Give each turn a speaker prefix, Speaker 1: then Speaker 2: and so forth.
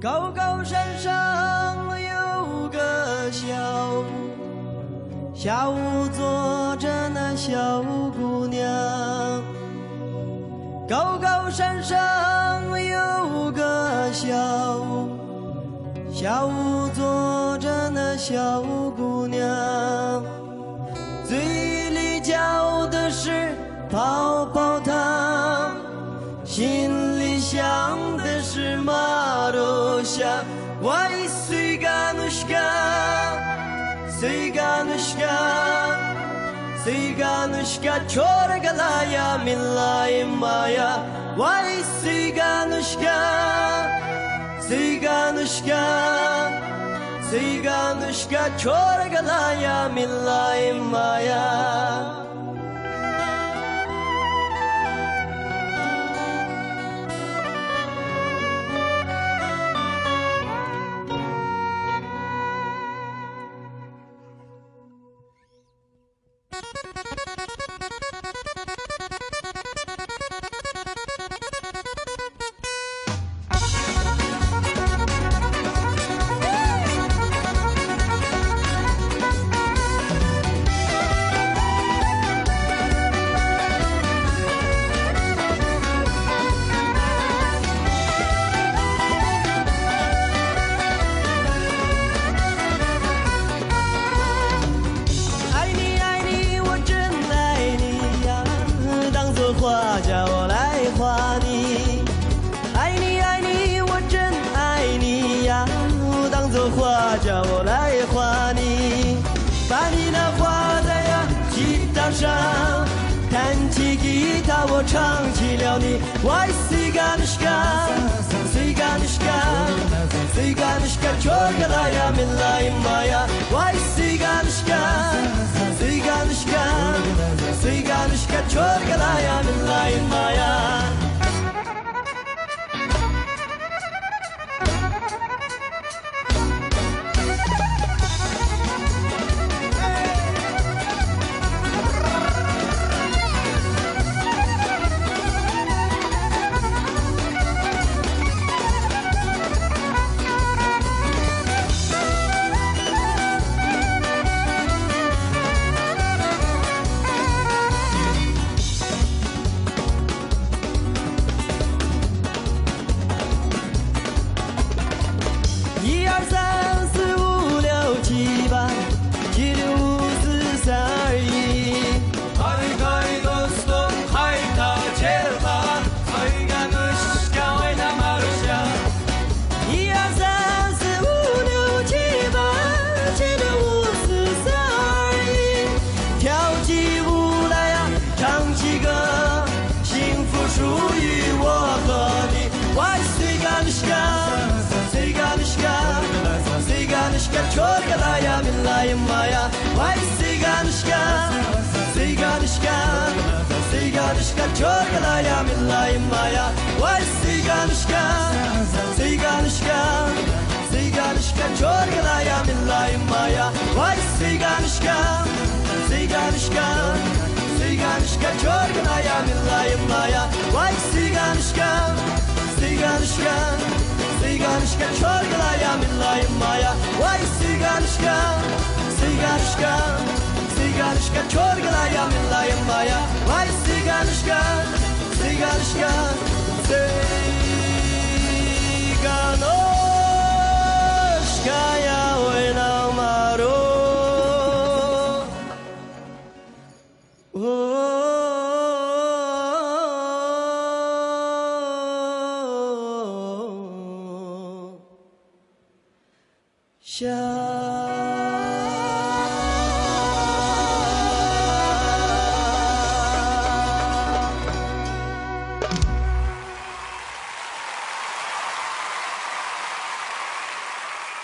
Speaker 1: 高高山上有个小屋，小屋坐着那小姑娘。高高山上有个小屋，小屋坐着那小姑娘。嘴里嚼的是泡泡糖，心里想的是马路香。Вай цыганушка, цыганушка, цыганушка, чёргалая, милая моя. Вай цыганушка, цыганушка, цыганушка, чёргалая, милая моя.画叫我来画你，爱你爱你，我真爱你呀！当作画叫我来画你，把你那画在呀吉他上，弹起吉他我唱起了你。Вай цыганушка, цыганушка, цыганушка, чёргалая, милая моя. Вай цыганушка, цыганушка, цыганушка, чёргалая, милая моя.1、2、3、4、5、6、7、8、7、6、5、4、3、2、1.
Speaker 2: Kay dostum kayta çelpa, Cıganuşka oynamarışa.
Speaker 1: 1、2、3、4、5、6、7、8、7、6、5、4、3、2、1. 跳起舞来呀，唱起歌，幸福属于我和你。Вай цыганушка, цыганушка, цыганушка, чёргалая, милая моя. Вай цыганушка, цыганушка, цыганушка, чёргалая, милая моя. Вай цыганушка, цыганушка, цыганушка, чёргалая, милая моя. Вай цыганушка, цыганушка, цыганушка, чёргалая, милая моя. Вай цыганушка, цыганушка, цыганушка, чёргалая, милая моя. Вай цыганушка, цыганушка, цыганушка, чёргалая, милая моя. Вай цыганушка, цыганушка, цыганушка.